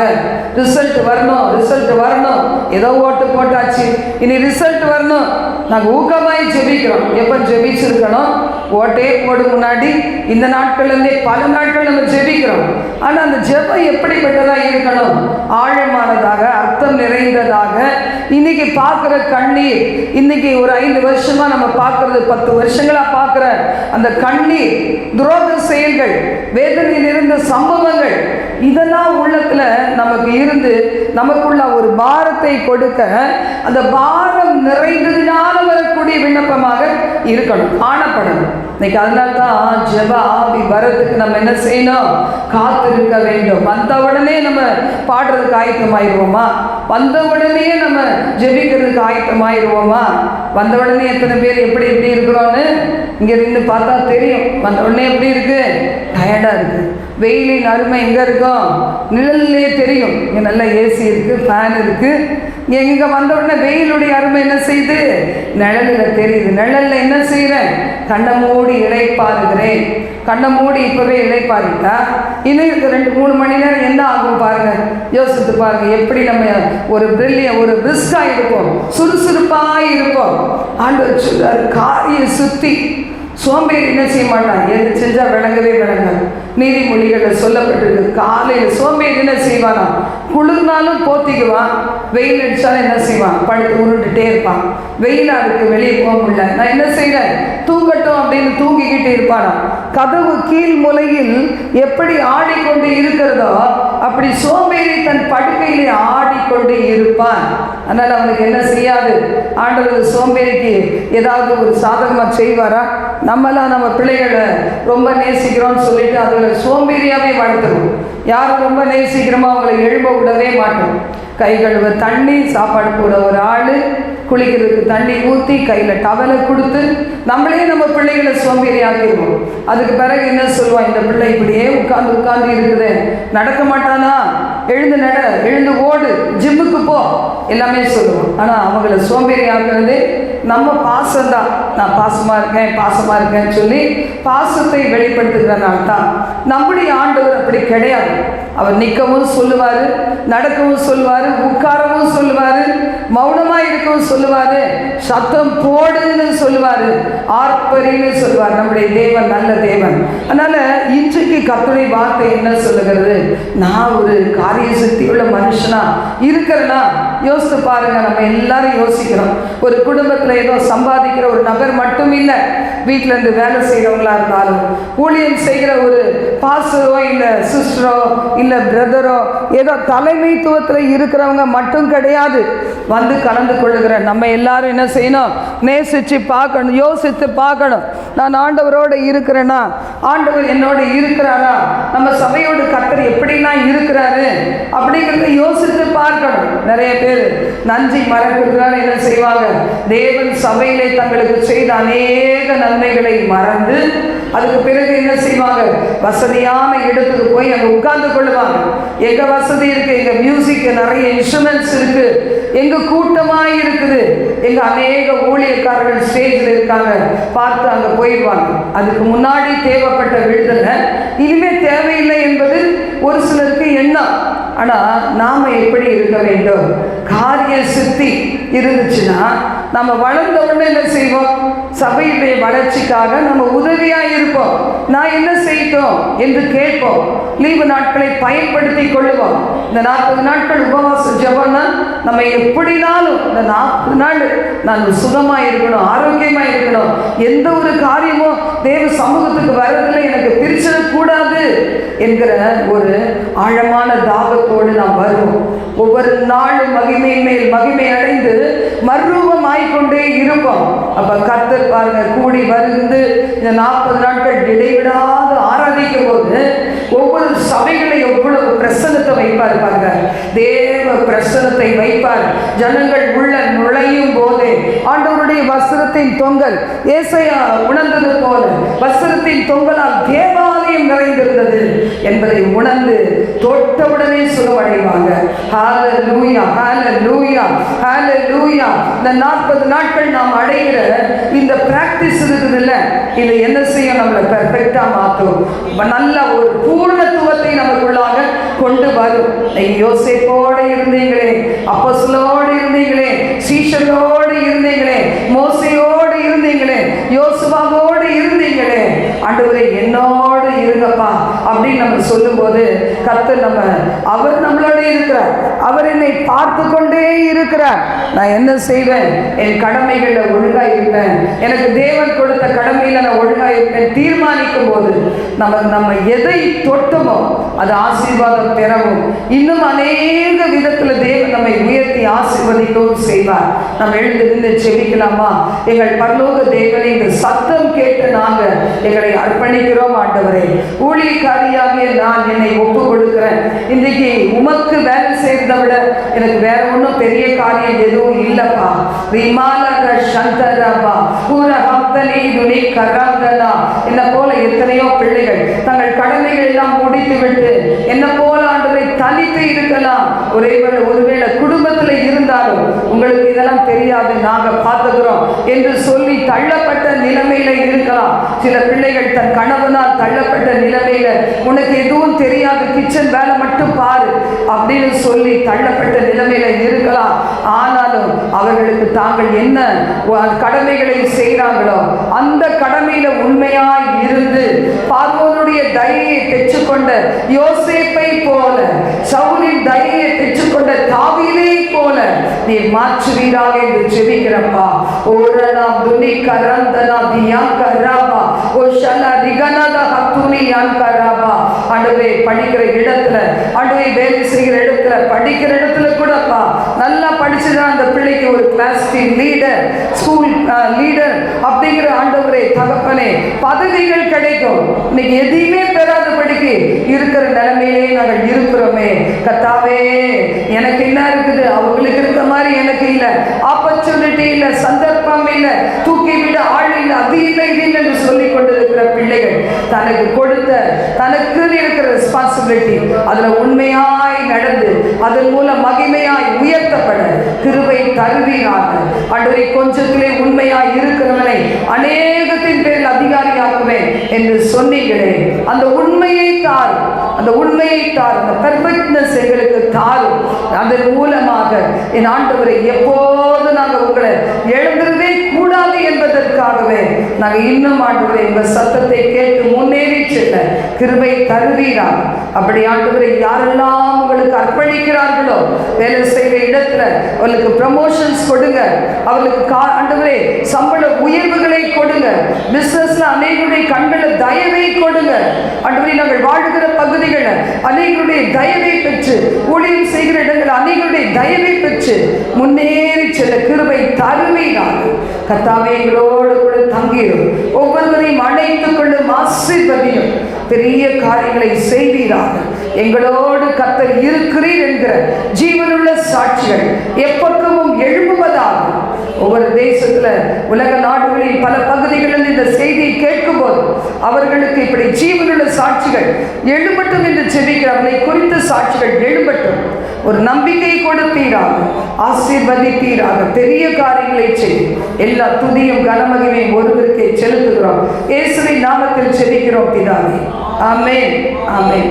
ரிசல்ட் வரணும், ரிசல்ட் வரணும். ஏதோ ஓட்டு போட்டாச்சு, இனி ரிசல்ட் வரணும், நாங்கள் ஊக்கமாய் ஜெபிக்கிறோம். எப்போ ஜெபிச்சிருக்கணும், ஓட்டே போடு முன்னாடி இந்த நாட்கள்லேருந்தே பல நாட்கள் நம்ம ஜெபிக்கிறோம். ஆனால் அந்த ஜெபம் எப்படிப்பட்டதாக இருக்கணும், ஆழமானதாக, அர்த்தம் நிறைந்ததாக. இன்னைக்கு பார்க்குற கண்ணீர், இன்னைக்கு ஒரு 5 வருஷமாக நம்ம பார்க்குறது, 10 வருஷங்களாக பார்க்குற அந்த கண்ணீர், துரோக செயல்கள், வேதனையில் இருந்த சம்பவங்கள், இதெல்லாம் உள்ளத்தில் நமக்கு இருந்து நமக்குள்ள ஒரு பாரத்தை கொடுக்க, அந்த பாரம் நிறைந்ததினால வரக்கூடிய விண்ணப்பமாக இருக்கணும், காணப்படணும். இன்னைக்கு அதனால தான் ஜெப ஆவி வரதுக்கு நம்ம என்ன செய்யணும், காத்திருக்க வேண்டும். வந்த உடனே நம்ம பாடுறதுக்கு ஆயத்தமாயிருவோமா, வந்த உடனே நம்ம ஜெபிக்கிறதுக்கு ஆயத்தமாயிருவோமா? வந்த உடனே எத்தனை பேர் எப்படி எப்படி இருக்கிறோன்னு இங்கே இருந்து பார்த்தா தெரியும். வந்த உடனே எப்படி இருக்கு, டயர்டாக இருக்குது. வெயிலின் அருமை எங்கே இருக்கும், நிழல்லே தெரியும். இங்கே நல்ல ஏசி இருக்குது, ஃபேன் இருக்குது. இங்கே வந்த உடனே வெயிலுடைய அருமை என்ன செய்யுது, நிழலில் தெரியுது. நிழலில் என்ன செய்கிறேன், கண்ணை மூடி இளைப்பாருகிறேன். கண்ணை மூடி இப்போவே இளைப்பாரிட்டா இன்னும் 2-3 மணி நேரம் என்ன ஆகும் பாருங்க, யோசித்து பாருங்க. எப்படி நம்ம ஒரு ஒரு பிரிஸ்காக இருப்போம், சுறுசுறுப்பாக இருப்போம். ஆண்டவர் சொல்றார், காரிய சுத்தி சோம்பேறி என்ன செய்ய மாட்டான், எது செஞ்சால் விளங்கவே விளங்காது. நீதிமொழிகளில் சொல்லப்பட்டிருக்கு, காலையில் சோம்பேறி என்ன செய்வானா, குளிர்னாலும் போத்திக்குவான், வெயில் அடித்தாலும் என்ன செய்வான், படுத்து உருண்டுட்டே இருப்பான். வெயிலாக இருக்குது, வெளியே போக முடியல, நான் என்ன செய்கிறேன், தூங்கட்டும் அப்படின்னு தூங்கிக்கிட்டு இருப்பானா. கதவு கீழ் முலையில் எப்படி ஆடிக்கொண்டு இருக்கிறதோ அப்படி சோம்பேறி தன் படுக்கையிலே ஆடிக்கொண்டு இருப்பான். அதனால் அவனுக்கு என்ன செய்யாது. ஆண்டவர் சோம்பேறிக்கு ஏதாவது ஒரு சாதகமாக செய்வாரா? நம்மளாம் நம்ம பிள்ளைகளை ரொம்ப நேசிக்கிறோம்னு சொல்லிட்டு அதில் சோம்பேறியாகவே வளர்த்துருவோம். யாரும் ரொம்ப நேசிக்கிறோமோ அவங்களை எழும்ப விடவே மாட்டோம். கை கழுவ தண்ணி, சாப்பாடு போட ஒரு ஆள், குளிக்கிறதுக்கு தண்ணி ஊற்றி கையில் டவலை கொடுத்து நம்மளே நம்ம பிள்ளைகளை சோம்பேறி ஆக்கிடுவோம். அதுக்கு பிறகு என்ன சொல்லுவான், இந்த பிள்ளை இப்படியே உட்கார்ந்து இருக்குது, நடக்க மாட்டானா, எழுந்து நட, எழுந்து ஓடு, ஜிம்முக்கு போ, எல்லாமே சொல்லுவோம். ஆனால் அவங்கள சோம்பேறி ஆக்குறது நம்ம பாசம்தான். நான் பாசமாக இருக்கேன்னு சொல்லி பாசத்தை வெளிப்படுத்துகிறனால தான். நம்முடைய ஆண்டவர் அப்படி கிடையாது. அவர் நிற்கவும் சொல்லுவார், நடக்கவும் சொல்லுவார், உட்காரவும் சொல்லுவார், மௌனமாக இருக்கவும் சொல்லுவார், சத்தம் போடுன்னு சொல்லுவார், ஆர்ப்பரின்னு சொல்லுவார். நம்முடைய தேவன் நல்ல தேவன். அதனால் இன்றைக்கு கர்த்தருடைய வார்த்தை என்ன சொல்லுகிறது, நான் ஒரு காரிய சக்தி உள்ள மனுஷனா இருக்கிறேன்னா யோசித்து பாருங்க. நம்ம எல்லாரும் யோசிக்கிறோம். ஒரு குடும்பத்தில் ஏதோ சம்பாதிக்கிற ஒரு நபர் மட்டும் இல்லை, வீட்டில் இருந்து வேலை செய்கிறவங்களா இருந்தாலும், ஊழியம் செய்கிற ஒரு பாஸ்டரோ இல்லை சிஸ்டரோ இல்லை பிரதரோ, ஏதோ தலைமைத்துவத்தில் இருக்கிறவங்க மட்டும் கிடையாது. வந்து கலந்து கொள்ளுகிற நம்ம எல்லாரும் என்ன செய்யணும், நேசிச்சு பார்க்கணும், யோசித்து பார்க்கணும். நான் ஆண்டவரோடு இருக்கிறேன்னா, ஆண்டவர் என்னோடு இருக்கிறாரா, நம்ம சபையோடு கர்த்தர் எப்படிலாம் இருக்கிறாரு அப்படிங்கிறத யோசித்து பார்க்கணும். நிறைய பேர் நன்றி மறக்கிறதுனால என்ன செய்வாங்க, தேவன் சபையிலே தங்களுக்கு செய்த அநேக நன்மைகளை மறந்து அதுக்கு பிறகு என்ன செய்வாங்க, வசதியான இடத்துக்கு போய் அங்கே உட்கார்ந்து கொள்ளுவாங்க. எங்க வசதி இருக்கு, எங்க மியூசிக் நிறைய இன்ஸ்ட்ருமெண்ட்ஸ் இருக்கு, எங்க கூட்டமாக இருக்குது, எங்க அநேக ஊழியக்காரர்கள் ஸ்டேஜில் இருக்காங்க, பார்த்து அங்கே போயிடுவாங்க. அதுக்கு முன்னாடி தேவைப்பட்ட விடுதலை இனிமே தேவையில்லை என்பது ஒரு சிலருக்கு எண்ணம். ஆனால் நாம் எப்படி இருக்க வேண்டும், காரிய சித்தி இருந்துச்சுன்னா நம்ம வளர்ந்த உடனே என்ன செய்வோம், சபையுடைய வளர்ச்சிக்காக நம்ம உதவியாக இருப்போம். நான் என்ன செய்தோம் என்று கேட்போம். லீவு நாட்களை பயன்படுத்தி கொள்ளுவோம். இந்த 40 நாட்கள் உபவாச ஜெபம்னா நம்ம எப்படினாலும் இந்த 40 நாள் நான் சுகமாக இருக்கணும், ஆரோக்கியமாக இருக்கணும், எந்த ஒரு காரியமும் தேவ சமூகத்துக்கு வர்றதில் எனக்கு பிரிச்சிடக்கூடாது என்கிற ஒரு ஆழமான தாகத்தோடு நாம் வருவோம். ஒவ்வொரு நாளும் மகிமை மேல் மகிமை அடைந்து மறுரூபம் ஆகிக்கொண்டே இருப்போம். அப்போ கர்த்தர் பாருங்க, கூடி வந்து இந்த 40 நாட்கள் இடைவிடாது ஆராதிக்கும் போது ஒவ்வொரு சபைகளை எவ்வளவு பிரசன்னத்தை வைப்பார் பாருங்க. தேவ பிரசன்னத்தை வைப்பார். ஜனங்கள் உள்ள நுழையும் போதே ஆண்டவருடைய வஸ்திரத்தின் தொங்கல், ஏசாயா உணர்ந்தது போல வஸ்திரத்தின் தொங்கலால் தேவாலயம் நிறைந்திருந்தது என்பதை உணர்ந்து தொட்டவுடனே சுகமடைவாங்க. ஹல்லேலூயா, ஹல்லேலூயா, ஹல்லேலூயா. இந்த 40 நாட்கள் நாம் அடைகிற இந்த பிராக்டிஸ் இருக்குது இல்லை, இது என்ன செய்யும், நம்மளை பெர்ஃபெக்டா மாற்றும், நல்ல ஒரு பூர்ணத்துவத்தை நமக்குள்ளாக கொண்டு வரும். யோசேப்போடு இருந்தீங்களே, அப்போஸ்தலரோடு இருந்தீங்களே, சீஷரோடு இருந்தீங்களே, மோசேயோடு இருந்தீங்களே, யோசுவாவோடு இருந்தீங்களே, ஆண்டவரே என்னோடு இருங்கப்பா அப்படின்னு நம்ம சொல்லும்போது கர்த்தர் அவர் நம்மளோட இருக்கிறார். அவர் என்னை பார்த்து கொண்டே இருக்கிறார். நான் என்ன செய்வேன், என் கடமைகளில் ஒழுங்காக இருப்பேன், எனக்கு தேவன் கொடுத்த கடமையில் நான் ஒழுங்காக இருப்பேன் தீர்மானிக்கும் போது நம்ம எதை தொட்டமோ அது ஆசீர்வாதம் பெறவும், இன்னும் அநேக விதத்தில் தேவன் நம்மை உயர்த்தி ஆசீர்வதிக்கவும் செய்வார். நம்ம எழுந்திருந்து செபிக்கலாமா? எங்கள் பரலோக தேவனை இந்த சத்தம் கேட்டு நாங்கள் எங்களை அர்ப்பணிக்கிறோம். ஆண்டவரே, ஊழியக்காரியாகிய நான் என்னை ஒப்பு கொடுக்கிறேன். இன்றைக்கு உமக்கு வேலை செய்யறதை விட எனக்கு வேற ஒன்றும் பெரிய காரியம் எதுவும் இல்லப்பா. என்ன போல எத்தனையோ பிள்ளைகள் தங்கள் கடமைகள் எல்லாம் முடித்துவிட்டு என்ன போல ஆண்டவரை தனித்து இருக்கலாம். ஒருவேளை குடும்பத்தில் இருந்தாலும் உங்களுக்கு இதெல்லாம் தெரியாது, நாங்கள் பார்த்துக்கிறோம் என்று சொல்லி தள்ளப்பட்ட நிலைமையில இருக்கலாம். சில பிள்ளைகள் தன் கணவனால் தள்ளப்பட்ட நிலைமையில உனக்கு எதுவும் தெரியாது, கிச்சன் வேலை மட்டும் பாரு அப்படின்னு சொல்லி தள்ளப்பட்ட நிலைமையில இருக்கலாம். ஆனாலும் அவர்களுக்கு தாங்கள் என்ன கடமைகளை செய்கிறாங்களோ அந்த கடமையில உண்மையாய் இருந்து பார்வோனுடைய தயையை பெற்றுக்கொண்ட யோசேப்பை போல, சவுலின் தயையை பெற்றுக்கொண்ட தாவீதை போல நீ மாற்றுவீராக என்று ஜெபிக்கிறப்பா. ஓரலாம் துனி கரந்தனா தியாங்கராபா ஓஷலா ரிகனதா ஹத்துனி யாங்கராபா. ஆண்டவரே, படிக்கிற இடத்துல, ஆண்டவரே வேலை செய்கிற இடத்துல, படிக்கிற இடத்துல கூடப்பா நல்லா படிச்சுதான் அந்த பிள்ளைக்கு ஒரு class team leader, school leader அப்படிங்கிற ஆண்டவரே தகப்பனே பதவிகள் கிடைக்கும். இன்னைக்கு எதையுமே பெறாத படிக்கு இருக்கிற நிலைமையிலே நாங்கள் இருக்கிறோமே. கர்த்தாவே, எனக்கு என்ன இருக்குது, அவங்களுக்கு இருக்க மாதிரி எனக்கு இல்லை, ஆப்பர்ச்சுனிட்டி இல்லை, சந்தர்ப்பம் இல்லை, தூக்கி விட ஆள் இல்லை, அது இல்லை இது என்று சொல்லிக் கொண்டிருக்கிற பிள்ளைகள் தனக்கு கொடுத்த தனக்கு இருக்கிற ரெஸ்பான்சிபிலிட்டி அதில் உண்மையாய் நடந்து அதன் மூலம் மகிமையாய் உயர்த்தப்பட கிருபை தருவீராக. ஆண்டவரே, கொஞ்சத்திலே உண்மையாய் இருக்கிறவனை அநேகத்தின் பேரில் அதிகாரியாக்குவேன் என்று சொன்னீங்களே, அந்த உண்மையை தார், அந்த உண்மையை தார், அந்த பெர்ஃபெக்ட்னஸ் எங்களுக்கு தாரும். அதன் மூலமாக என் ஆண்டவரை எப்போது நாங்கள் உங்களை எழுந்துறதே கூடாது என்பதற்காகவே நாங்கள் இன்னும் ஆண்டவரை எங்கள் சத்தத்தை கேட்டு முன்னேறி செல்ல கிருபை தருவீராக. அப்படி ஆண்டவரை யாரெல்லாம் உங்களுக்கு அர்ப்பணிக்கிறார்களோ, வேலை செய்கிற இடத்துல அவர்களுக்கு ப்ரமோஷன்ஸ் கொடுங்க, அவர்களுக்கு ஆண்டவரே சம்பள உயர்வுகளை கொடுங்க, பிசினஸ்ல அநேகருடைய கண்களை தயவை கொடுங்க. ஆண்டவரே, நாங்கள் வாழ்கிற பகுதிகளில் அநேகருடைய தயவை பெற்று, ஊழியம் செய்கிற இடங்கள் அநேகருடைய தயவை பெற்று முன்னேறி செல்ல கிருபை தருவீராக. கர்த்தாவே, எங்களோடு கூட தங்கிடும், ஒவ்வொருவரையும் அணைத்துக் கொள்ளும், ஆசீர்வதியும், பெரிய காரியங்களை செய்வீராக. எங்களோடு கர்த்தர் இருக்கிறீர் என்கிற ஜீவனுள்ள சாட்சிகள் எப்பக்கமும் எழும்புவதாக. ஒவ்வொரு தேசத்துல, உலக நாடுகளில் பல பகுதிகளில் இந்த செய்தியை கேட்கும் போது அவர்களுக்கு இப்படி ஜீவனுள்ள சாட்சிகள் எழும்பட்டும் என்று செபிக்கிற, அவர்களை குறித்த சாட்சிகள் எழும்பட்டும். ஒரு நம்பிக்கை கொடுப்பீராக, ஆசீர்வதிப்பீராக, பெரிய காரியங்களை செய்யும். எல்லா துதியும் கனமகிமையும் ஒருவருக்கே செலுத்துகிறோம். இயேசுவின் நாமத்தில் செபிக்கிறோம் பிதாவே. ஆமென், ஆமென்.